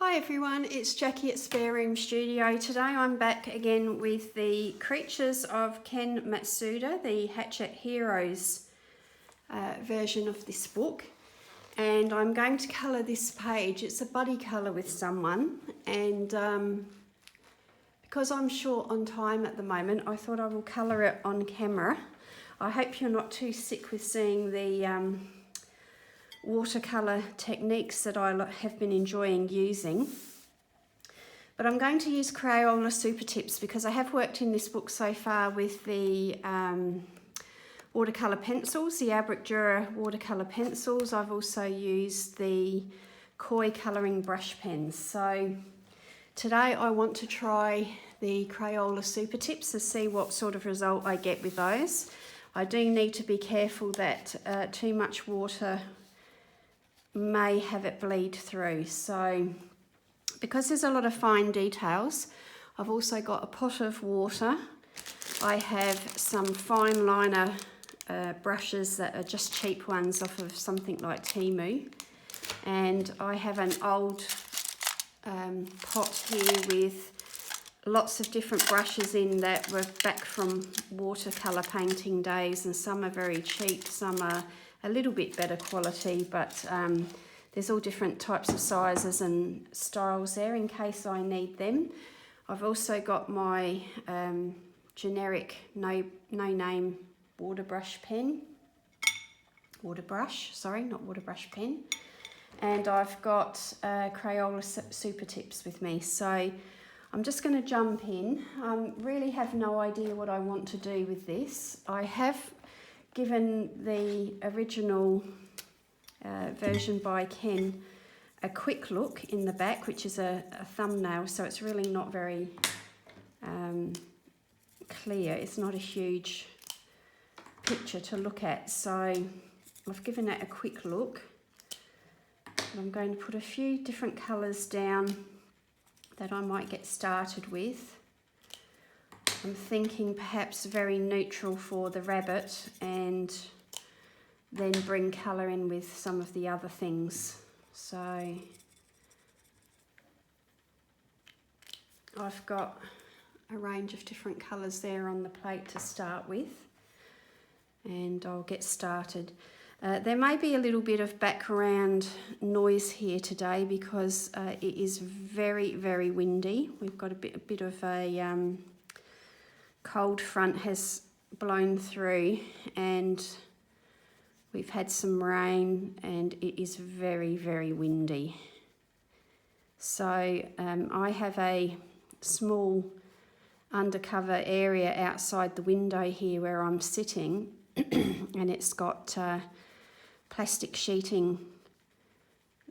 Hi everyone, it's Jackie at Spare Room Studio. Today I'm back again with the Creatures of Ken Matsuda, the Hatchet Heroes version of this book. And I'm going to colour this page. It's a buddy colour with someone, and because I'm short on time at the moment, I thought I will colour it on camera. I hope you're not too sick with seeing the watercolour techniques that I have been enjoying using. But I'm going to use Crayola Supertips because I have worked in this book so far with the watercolour pencils, the Abric Dura watercolour pencils. I've also used the Koi colouring brush pens. So today I want to try the Crayola Supertips to see what sort of result I get with those. I do need to be careful that too much water may have it bleed through. So because there's a lot of fine details, I've also got a pot of water. I have some fine liner brushes that are just cheap ones off of something like Temu, and I have an old pot here with lots of different brushes in that were back from watercolour painting days, and some are very cheap, some are a little bit better quality, but there's all different types of sizes and styles there in case I need them. I've also got my generic no-name water brush pen, and I've got Crayola Supertips with me. So I'm just going to jump in. I really have no idea what I want to do with this. I have given the original version by Ken a quick look in the back, which is a thumbnail, so it's really not very clear. It's not a huge picture to look at, so I've given it a quick look. And I'm going to put a few different colours down that I might get started with. I'm thinking perhaps very neutral for the rabbit, and then bring colour in with some of the other things. So I've got a range of different colours there on the plate to start with, and I'll get started. There may be a little bit of background noise here today because it is very, very windy. We've got a bit of a cold front has blown through, and we've had some rain, and it is very, very windy. So I have a small undercover area outside the window here where I'm sitting, and it's got plastic sheeting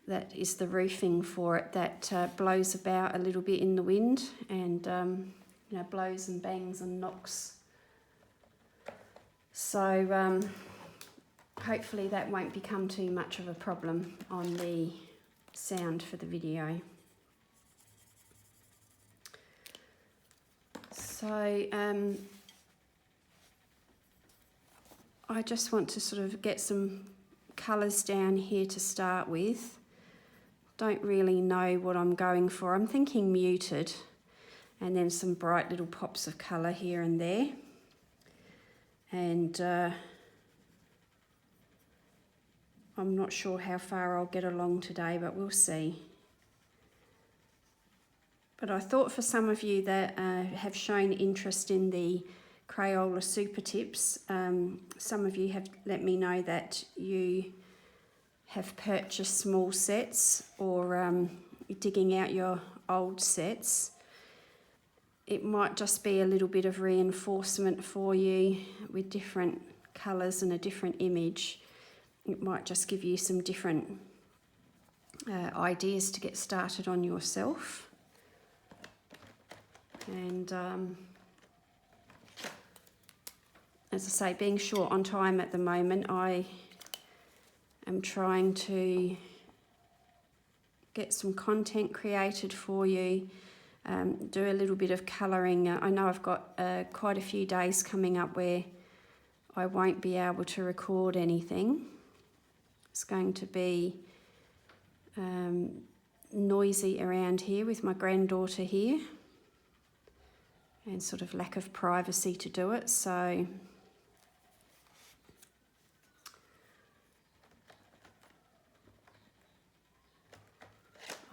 that is the roofing for it that blows about a little bit in the wind, and you know, blows and bangs and knocks. So hopefully that won't become too much of a problem on the sound for the video. So I just want to sort of get some colours down here to start with. Don't really know what I'm going for. I'm thinking muted, and then some bright little pops of colour here and there. And I'm not sure how far I'll get along today, but we'll see. But I thought for some of you that have shown interest in the Crayola Supertips, some of you have let me know that you have purchased small sets, or you're digging out your old sets. It might just be a little bit of reinforcement for you with different colours and a different image. It might just give you some different ideas to get started on yourself. And as I say, being short on time at the moment, I am trying to get some content created for you, do a little bit of colouring. I know I've got quite a few days coming up where I won't be able to record anything. It's going to be noisy around here with my granddaughter here, and sort of lack of privacy to do it. So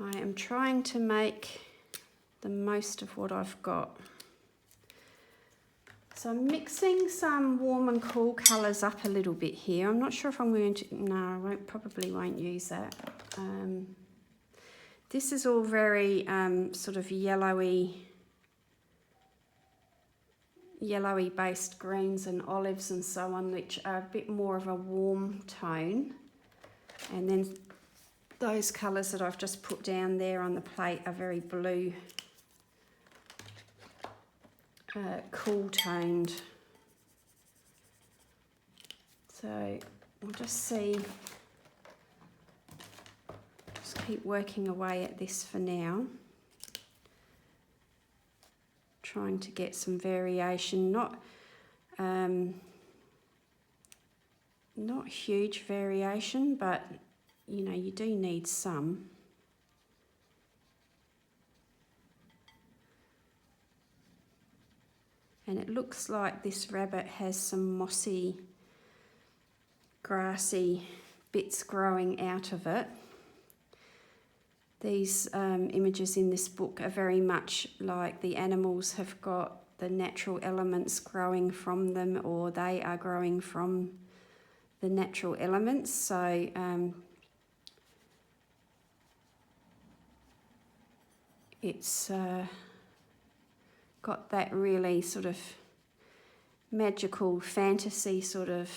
I am trying to make the most of what I've got. So I'm mixing some warm and cool colours up a little bit here. I'm not sure if I'm going to, no, I probably won't use that. This is all very sort of yellowy based greens and olives and so on, which are a bit more of a warm tone. And then those colours that I've just put down there on the plate are very blue, cool toned. So we'll just keep working away at this for now, trying to get some variation, not huge variation, but you know, you do need some. And it looks like this rabbit has some mossy, grassy bits growing out of it. These images in this book are very much like the animals have got the natural elements growing from them, or they are growing from the natural elements. So it's got that really sort of magical fantasy sort of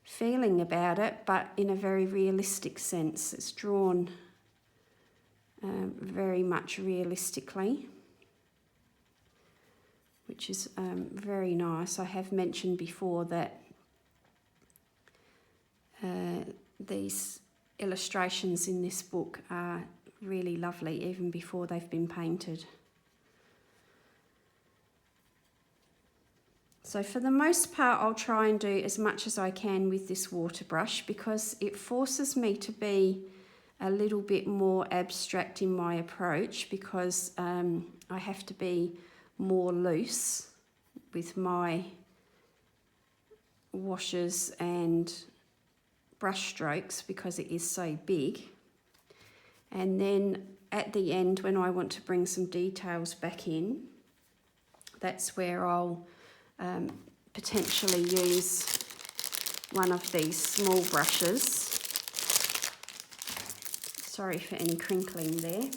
feeling about it, but in a very realistic sense. It's drawn very much realistically, which is very nice. I have mentioned before that these illustrations in this book are really lovely even before they've been painted. So for the most part, I'll try and do as much as I can with this water brush, because it forces me to be a little bit more abstract in my approach, because I have to be more loose with my washes and brush strokes because it is so big. And then at the end, when I want to bring some details back in, that's where I'll potentially use one of these small brushes. Sorry for any crinkling there.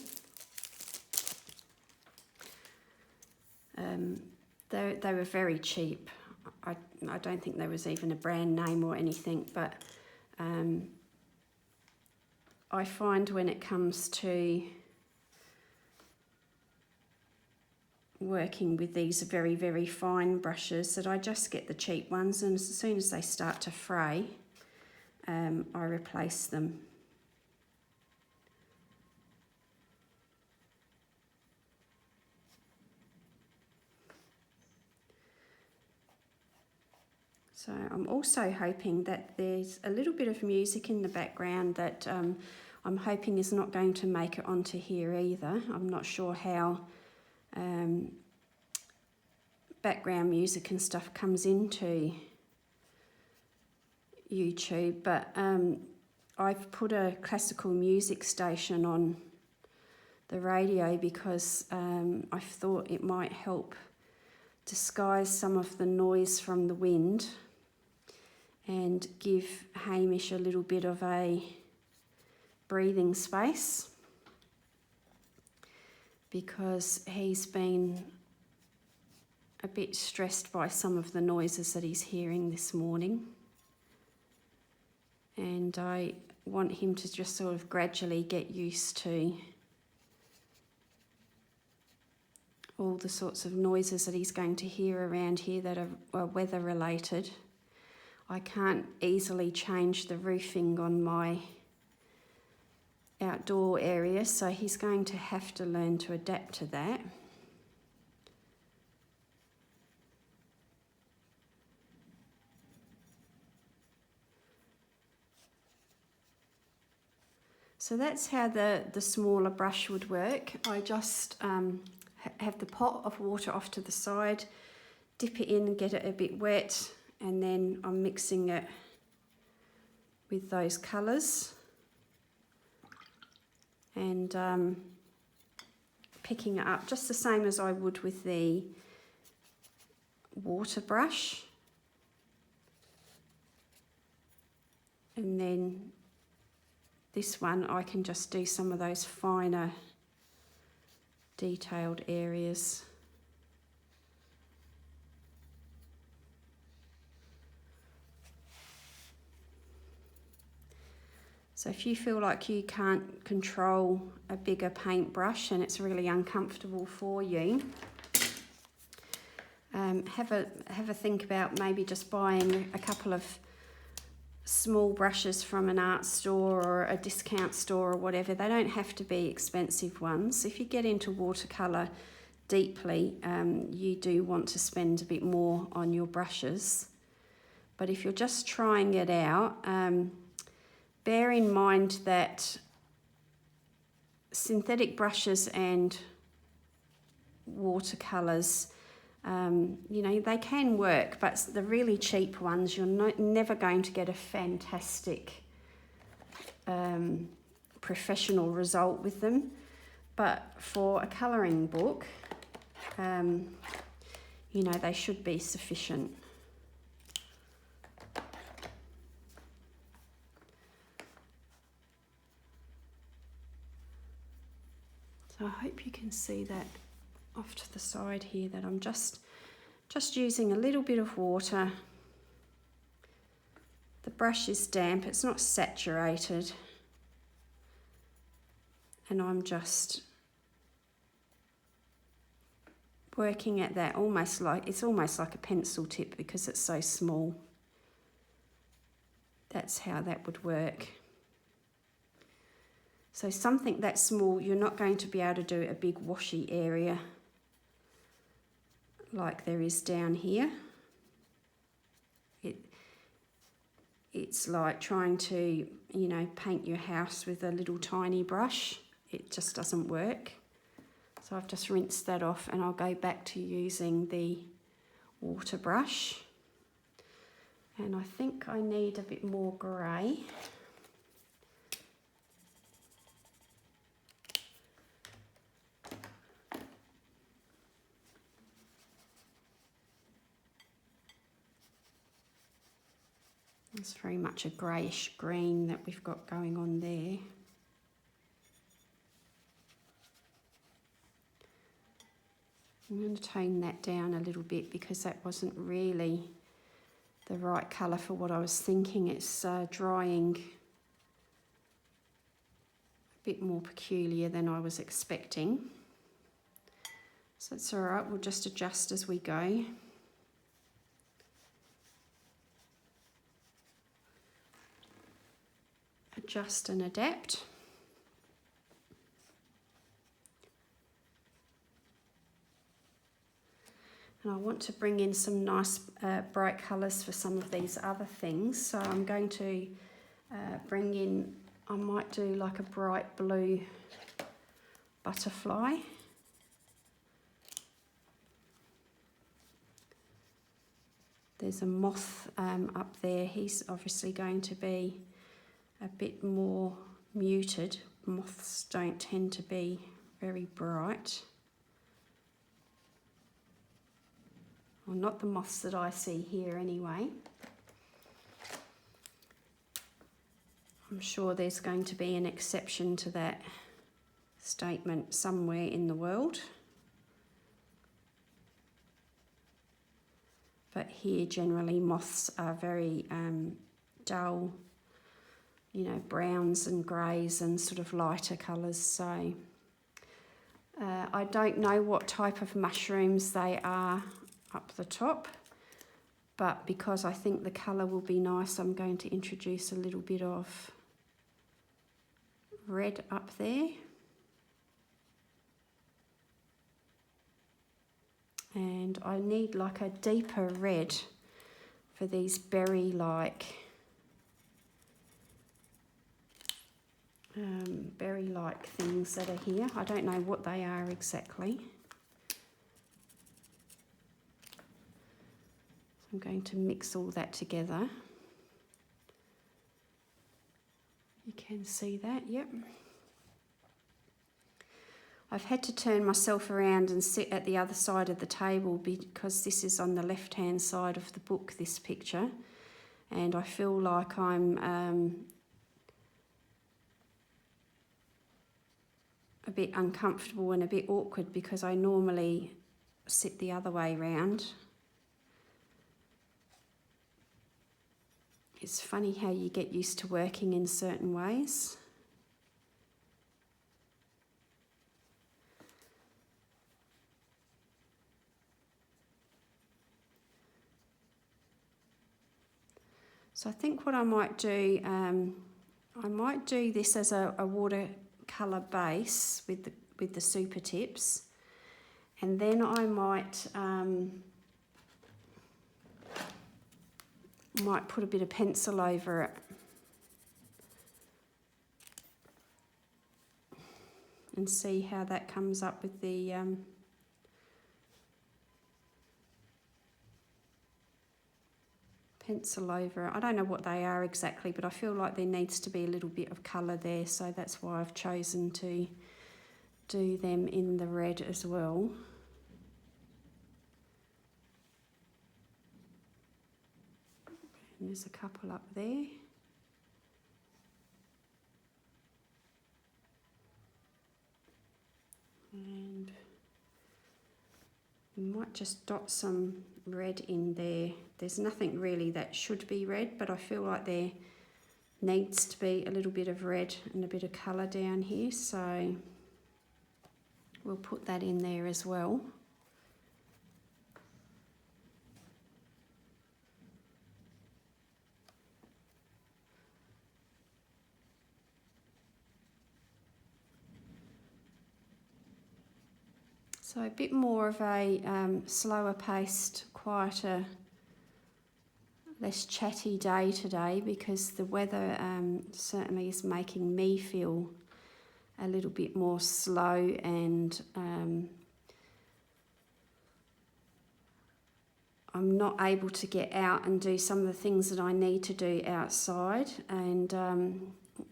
They were very cheap. I don't think there was even a brand name or anything, but I find when it comes to working with these very, very fine brushes that I just get the cheap ones, and as soon as they start to fray, I replace them. So I'm also hoping that there's a little bit of music in the background that I'm hoping is not going to make it onto here either. I'm not sure how background music and stuff comes into YouTube, but I've put a classical music station on the radio because I thought it might help disguise some of the noise from the wind and give Hamish a little bit of a breathing space, because he's been a bit stressed by some of the noises that he's hearing this morning, and I want him to just sort of gradually get used to all the sorts of noises that he's going to hear around here that are weather related. I can't easily change the roofing on my outdoor area, so he's going to have to learn to adapt to that. So that's how the smaller brush would work. I just have the pot of water off to the side, dip it in, get it a bit wet, and then I'm mixing it with those colours and picking it up just the same as I would with the water brush. And then this one I can just do some of those finer detailed areas. So if you feel like you can't control a bigger paintbrush and it's really uncomfortable for you, have a think about maybe just buying a couple of small brushes from an art store or a discount store or whatever. They don't have to be expensive ones. If you get into watercolour deeply, you do want to spend a bit more on your brushes. But if you're just trying it out, bear in mind that synthetic brushes and watercolours, you know, they can work, but the really cheap ones, you're never going to get a fantastic professional result with them. But for a colouring book, you know, they should be sufficient. So I hope you can see that off to the side here, that I'm just using a little bit of water. The brush is damp, it's not saturated, and I'm just working at that it's almost like a pencil tip because it's so small. That's how that would work. So something that small, you're not going to be able to do a big washy area like there is down here. It's like trying to, you know, paint your house with a little tiny brush. It just doesn't work. So I've just rinsed that off and I'll go back to using the water brush. And I think I need a bit more grey. It's very much a greyish green that we've got going on there. I'm going to tone that down a little bit because that wasn't really the right colour for what I was thinking. It's drying a bit more peculiar than I was expecting. So it's all right, we'll just adjust as we go. Adjust and adapt. And I want to bring in some nice bright colours for some of these other things. So I'm going to bring in, I might do like a bright blue butterfly. There's a moth up there. He's obviously going to be a bit more muted. Moths don't tend to be very bright. Well, not the moths that I see here anyway. I'm sure there's going to be an exception to that statement somewhere in the world. But here generally moths are very dull, you know, browns and greys and sort of lighter colours. So I don't know what type of mushrooms they are up the top, but because I think the colour will be nice, I'm going to introduce a little bit of red up there. And I need like a deeper red for these berry-like berry-like things that are here. I don't know what they are exactly. So I'm going to mix all that together. You can see that, yep. I've had to turn myself around and sit at the other side of the table because this is on the left-hand side of the book, this picture. And I feel like I'm a bit uncomfortable and a bit awkward because I normally sit the other way round. It's funny how you get used to working in certain ways. So I think what I might do, I might do this as a watercolour base with the Supertips, and then I might put a bit of pencil over it and see how that comes up with the pencil over it. I don't know what they are exactly, but I feel like there needs to be a little bit of colour there, so that's why I've chosen to do them in the red as well. And there's a couple up there. And you might just dot some red in there. There's nothing really that should be red, but I feel like there needs to be a little bit of red and a bit of colour down here, so we'll put that in there as well. So a bit more of a slower paced, quieter, less chatty day today because the weather certainly is making me feel a little bit more slow, and I'm not able to get out and do some of the things that I need to do outside, and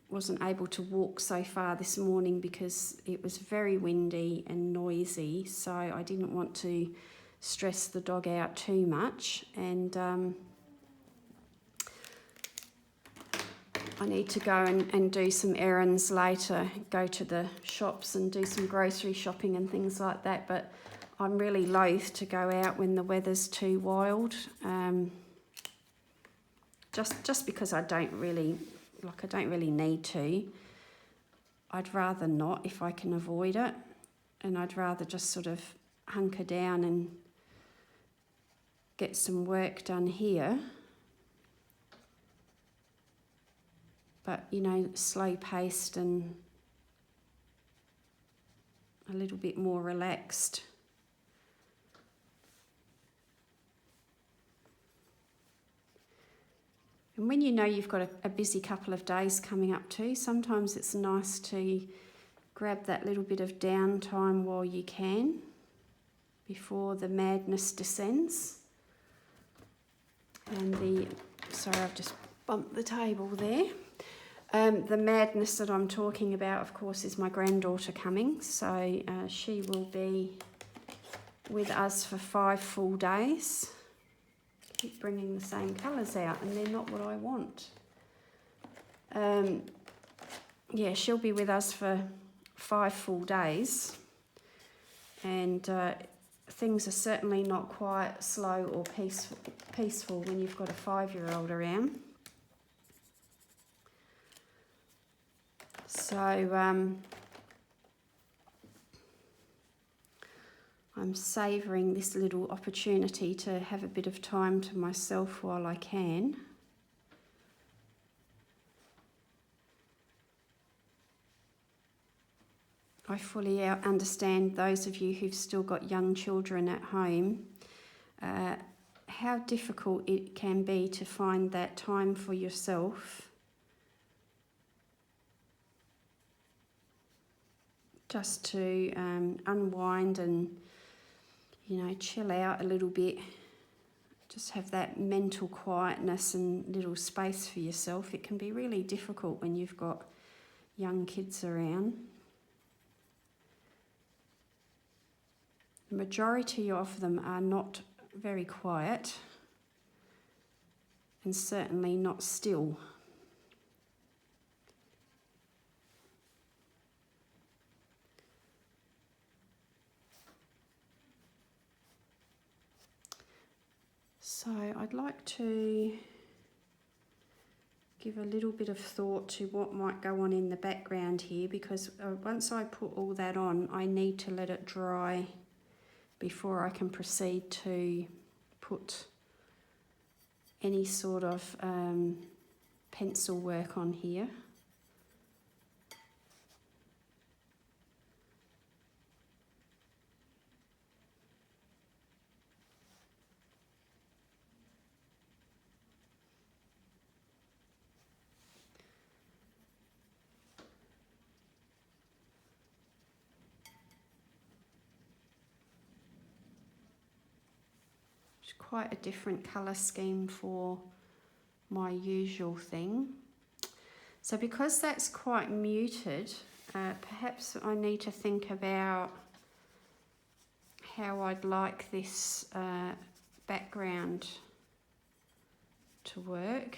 wasn't able to walk so far this morning because it was very windy and noisy, so I didn't want to stress the dog out too much, and I need to go and do some errands later, go to the shops and do some grocery shopping and things like that, but I'm really loath to go out when the weather's too wild, just because I don't really need to. I'd rather not if I can avoid it, and I'd rather just sort of hunker down and get some work done here. But, you know, slow paced and a little bit more relaxed. And when you know you've got a busy couple of days coming up too, sometimes it's nice to grab that little bit of downtime while you can before the madness descends. And sorry, I've just bumped the table there. The madness that I'm talking about, of course, is my granddaughter coming. So she will be with us for 5 full days. Keep bringing the same colours out, and they're not what I want. Yeah, she'll be with us for 5 full days. And things are certainly not quite slow or peaceful when you've got a 5-year-old around. So I'm savouring this little opportunity to have a bit of time to myself while I can. I fully understand those of you who've still got young children at home, how difficult it can be to find that time for yourself. just to unwind and, you know, chill out a little bit. Just have that mental quietness and little space for yourself. It can be really difficult when you've got young kids around. The majority of them are not very quiet and certainly not still. So I'd like to give a little bit of thought to what might go on in the background here, because once I put all that on, I need to let it dry before I can proceed to put any sort of pencil work on here. Quite a different colour scheme for my usual thing. So because that's quite muted, perhaps I need to think about how I'd like this background to work.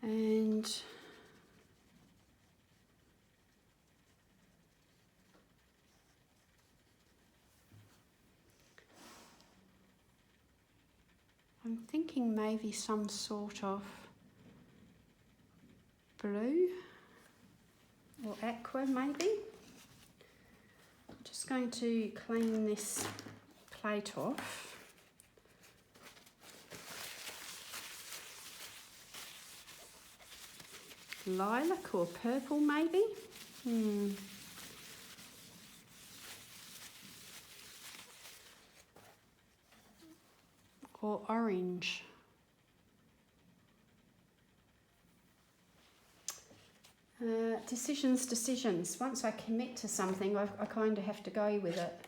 And I'm thinking maybe some sort of blue or aqua maybe. I'm just going to clean this plate off. Lilac or purple maybe. Or orange. Decisions. Once I commit to something, I kind of have to go with it.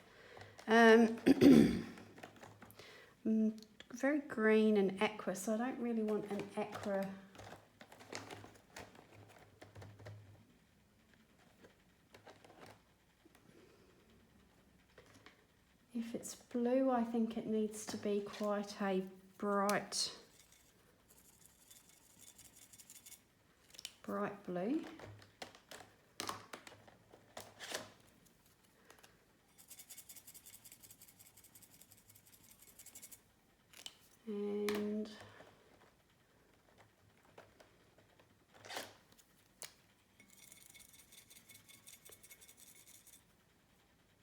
Very green and aqua, so I don't really want an aqua. If it's blue, I think it needs to be quite a bright blue. And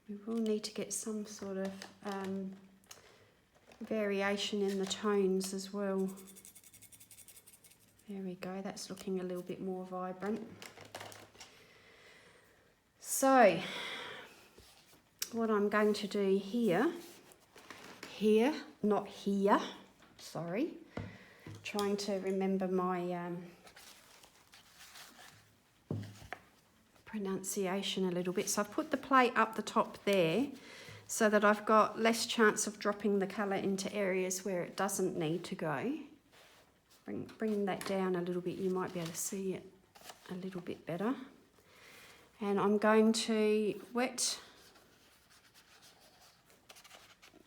we will need to get some sort of variation in the tones as well. There we go, that's looking a little bit more vibrant. So, what I'm going to do here, not here, sorry, trying to remember my pronunciation a little bit. So I've put the plate up the top there so that I've got less chance of dropping the colour into areas where it doesn't need to go. Bring that down a little bit, you might be able to see it a little bit better. And I'm going to wet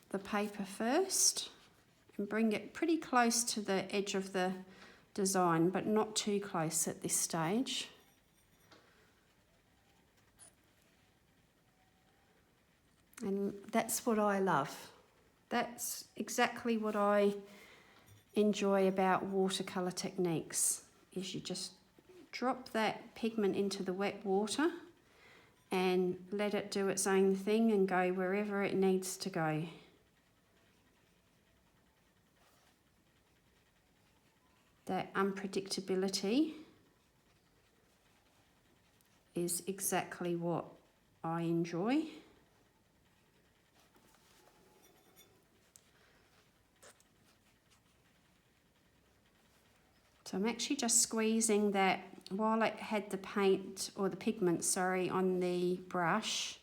the paper first and bring it pretty close to the edge of the design, but not too close at this stage. And that's what I love. That's exactly what I enjoy about watercolour techniques, is you just drop that pigment into the wet water and let it do its own thing and go wherever it needs to go. that unpredictability is exactly what I enjoy. So I'm actually just squeezing that while it had the paint, or the pigment, sorry, on the brush.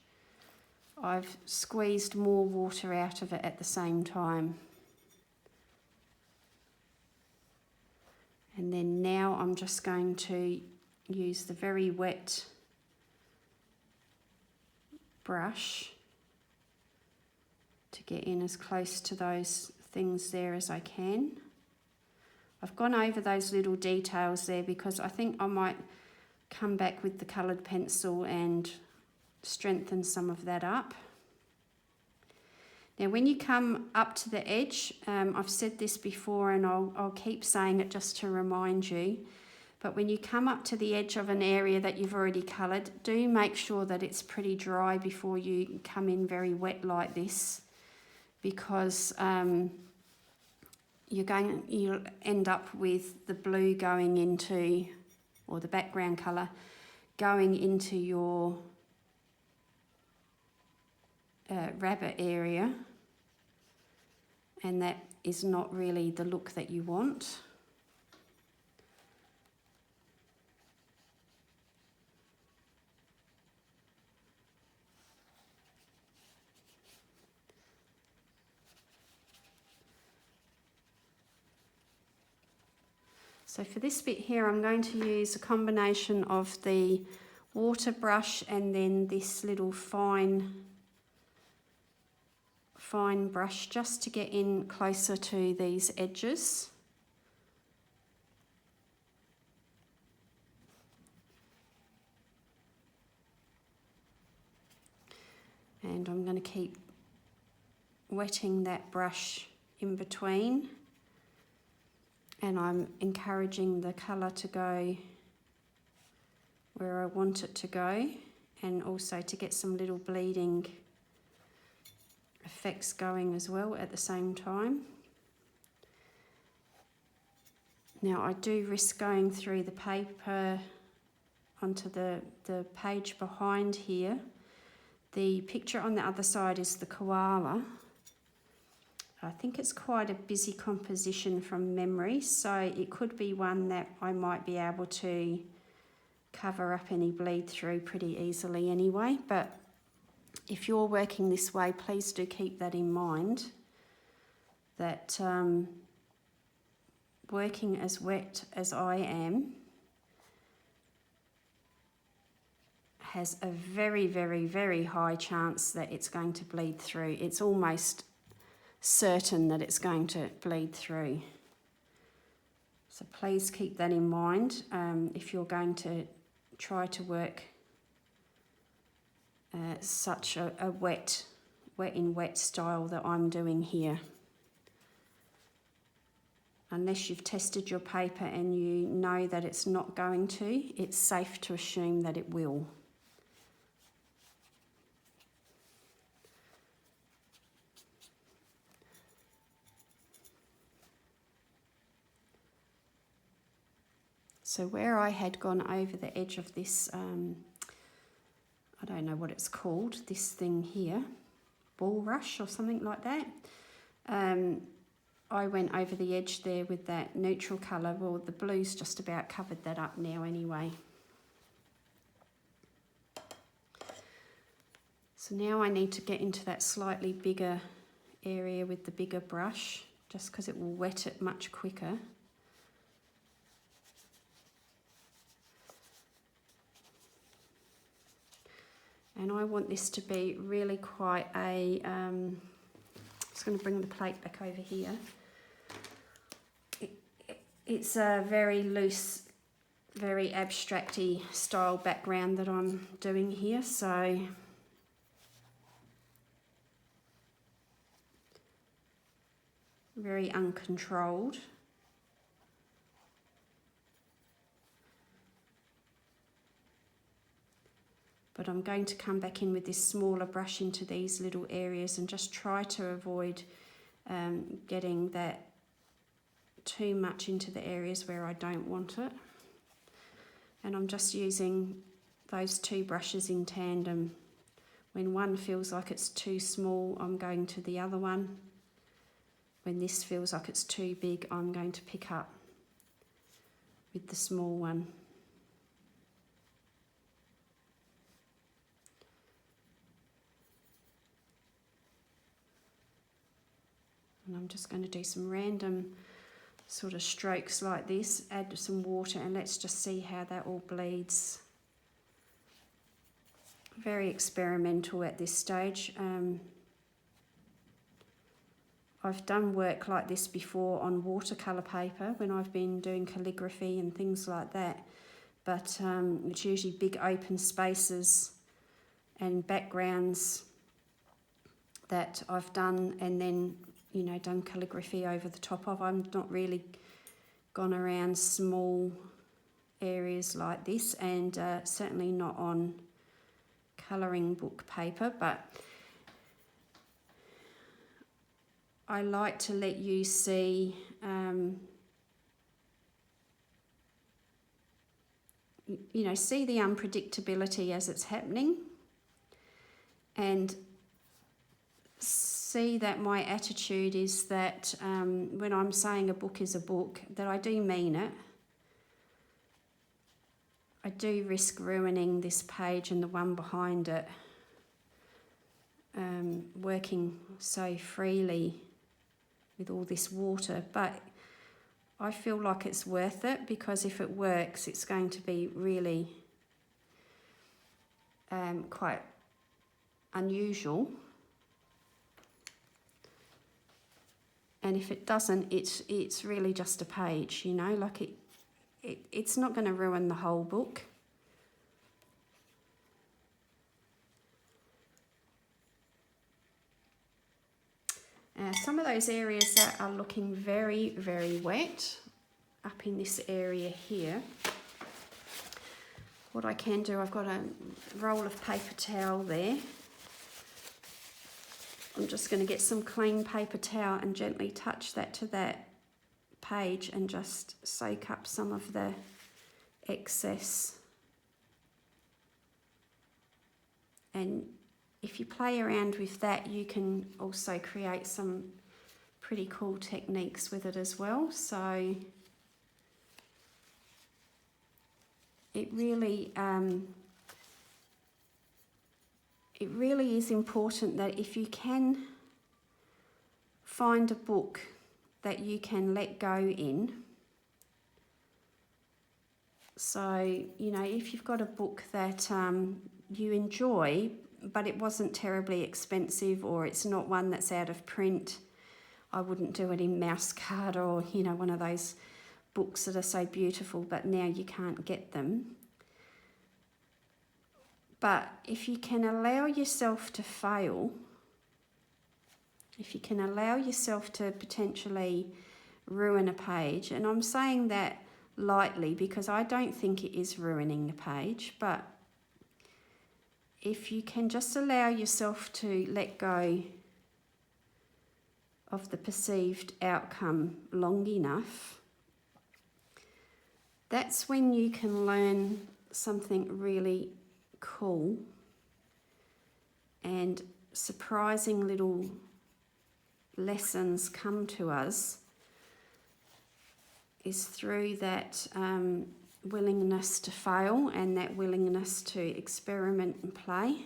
I've squeezed more water out of it at the same time. And then now I'm just going to use the very wet brush to get in as close to those things there as I can. I've gone over those little details there because I think I might come back with the coloured pencil and strengthen some of that up. Now when you come up to the edge, I've said this before and I'll keep saying it just to remind you, but when you come up to the edge of an area that you've already coloured, do make sure that it's pretty dry before you come in very wet like this, because you'll end up with the blue going into, or the background colour going into your rabbit area, and that is not really the look that you want. So for this bit here, I'm going to use a combination of the water brush and then this little fine brush just to get in closer to these edges. And I'm going to keep wetting that brush in between, and I'm encouraging the colour to go where I want it to go, and also to get some little bleeding effects going as well at the same time. Now I do risk going through the paper onto the page behind here. The picture on the other side is the koala. I think it's quite a busy composition from memory, so it could be one that I might be able to cover up any bleed through pretty easily anyway, but if you're working this way, please do keep that in mind, that working as wet as I am has a very, very, very high chance that it's going to bleed through. It's almost certain that it's going to bleed through. So please keep that in mind if you're going to try to work such a wet in wet style that I'm doing here. Unless you've tested your paper and you know that it's not going to, it's safe to assume that it will. So where I had gone over the edge of this, I don't know what it's called, this thing here, bulrush or something like that. I went over the edge there with that neutral colour. Well, the blue's just about covered that up now anyway. So now I need to get into that slightly bigger area with the bigger brush, just because it will wet it much quicker. And I want this to be really quite a, I'm just going to bring the plate back over here. It's a very loose, very abstract-y style background that I'm doing here, so very uncontrolled. But I'm going to come back in with this smaller brush into these little areas and just try to avoid getting that too much into the areas where I don't want it. And I'm just using those two brushes in tandem. When one feels like it's too small, I'm going to the other one. When this feels like it's too big, I'm going to pick up with the small one. And I'm just going to do some random sort of strokes like this, add some water, and let's just see how that all bleeds. Very experimental at this stage. I've done work like this before on watercolour paper when I've been doing calligraphy and things like that, but it's usually big open spaces and backgrounds that I've done, and then done calligraphy over the top of. I'm not really gone around small areas like this, and certainly not on colouring book paper, but I like to let you see see the unpredictability as it's happening, and see that my attitude is that when I'm saying a book is a book, that I do mean it. I do risk ruining this page and the one behind it, working so freely with all this water, but I feel like it's worth it, because if it works, it's going to be really quite unusual. And if it doesn't, it's really just a page, like it's not going to ruin the whole book. Some of those areas that are looking very, very wet, up in this area here, what I can do, I've got a roll of paper towel there. I'm just going to get some clean paper towel and gently touch that to that page and just soak up some of the excess. And if you play around with that, you can also create some pretty cool techniques with it as well. So it really is important that if you can find a book that you can let go in. So, if you've got a book that you enjoy, but it wasn't terribly expensive, or it's not one that's out of print, I wouldn't do it in mouse card or, one of those books that are so beautiful, but now you can't get them. But if you can allow yourself to fail, if you can allow yourself to potentially ruin a page, and I'm saying that lightly because I don't think it is ruining the page, but if you can just allow yourself to let go of the perceived outcome long enough, that's when you can learn something really cool, and surprising little lessons come to us is through that willingness to fail and that willingness to experiment and play.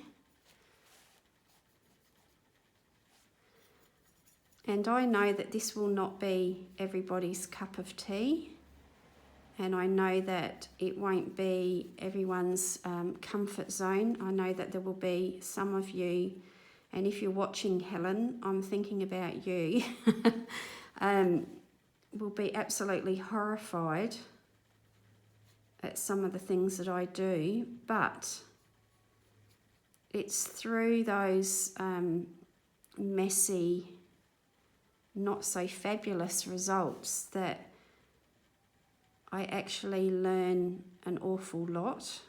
And I know that this will not be everybody's cup of tea, and I know that it won't be everyone's comfort zone. I know that there will be some of you, and if you're watching, Helen, I'm thinking about you, will be absolutely horrified at some of the things that I do, but it's through those messy, not so fabulous results that I actually learn an awful lot,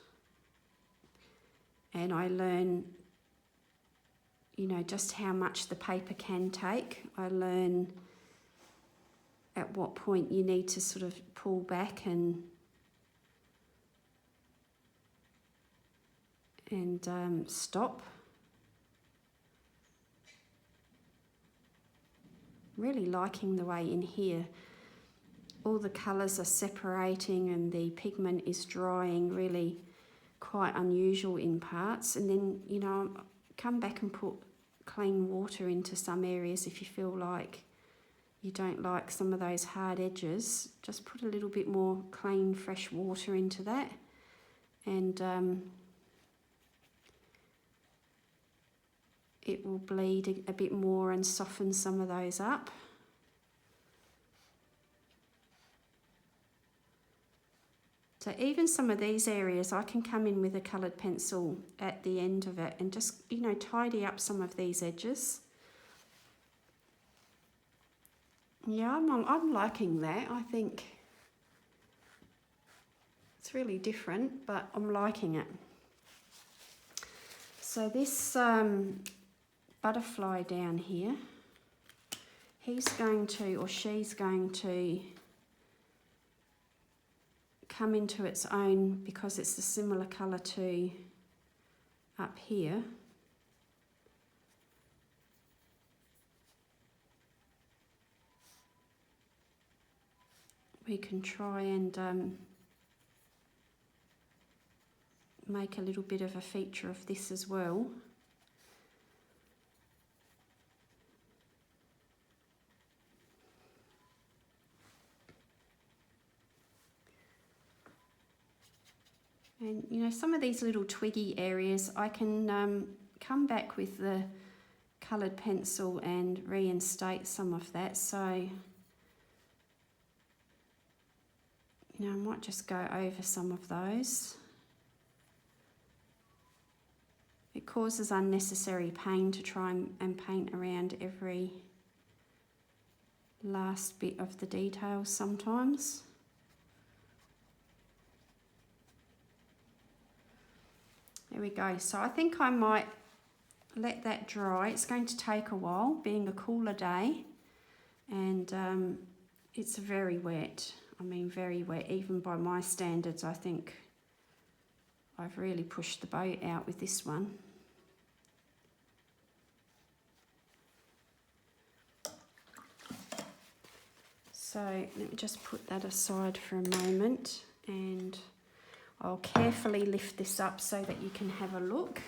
and I learn, just how much the paper can take. I learn at what point you need to sort of pull back and stop. Really liking the way in here all the colours are separating and the pigment is drying, really quite unusual in parts. And then, you know, come back and put clean water into some areas if you feel like you don't like some of those hard edges. Just put a little bit more clean, fresh water into that, and it will bleed a bit more and soften some of those up. So even some of these areas, I can come in with a coloured pencil at the end of it and just, you know, tidy up some of these edges. Yeah, I'm liking that. I think it's really different, but I'm liking it. So this butterfly down here, he's going to, or she's going to, come into its own because it's a similar colour to up here. We can try and make a little bit of a feature of this as well. And you know, some of these little twiggy areas I can come back with the coloured pencil and reinstate some of that. So you know, I might just go over some of those. It causes unnecessary pain to try and paint around every last bit of the details sometimes. There we go. So I think I might let that dry. It's going to take a while, being a cooler day, and it's very wet. I mean, very wet, even by my standards. I think I've really pushed the boat out with this one. So let me just put that aside for a moment, and I'll carefully lift this up so that you can have a look.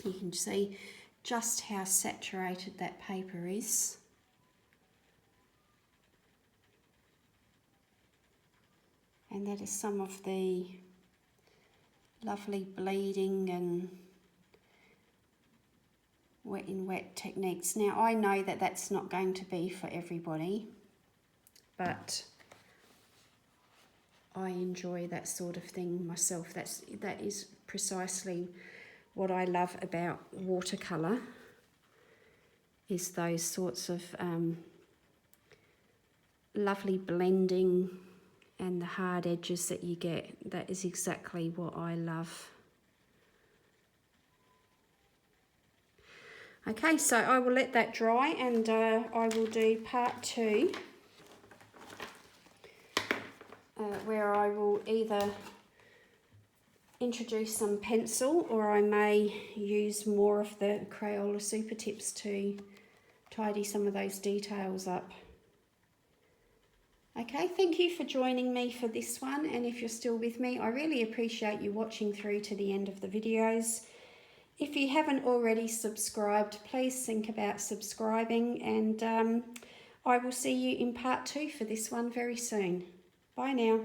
You can see just how saturated that paper is. And that is some of the lovely bleeding and wet in wet techniques. Now I know that that's not going to be for everybody, but I enjoy that sort of thing myself. That is precisely what I love about watercolour, is those sorts of lovely blending and the hard edges that you get. That is exactly what I love. Okay, so I will let that dry, and I will do part 2, where I will either introduce some pencil, or I may use more of the Crayola Supertips to tidy some of those details up. Okay, thank you for joining me for this one, and if you're still with me, I really appreciate you watching through to the end of the videos. If you haven't already subscribed, please think about subscribing, and I will see you in part 2 for this one very soon. Bye now.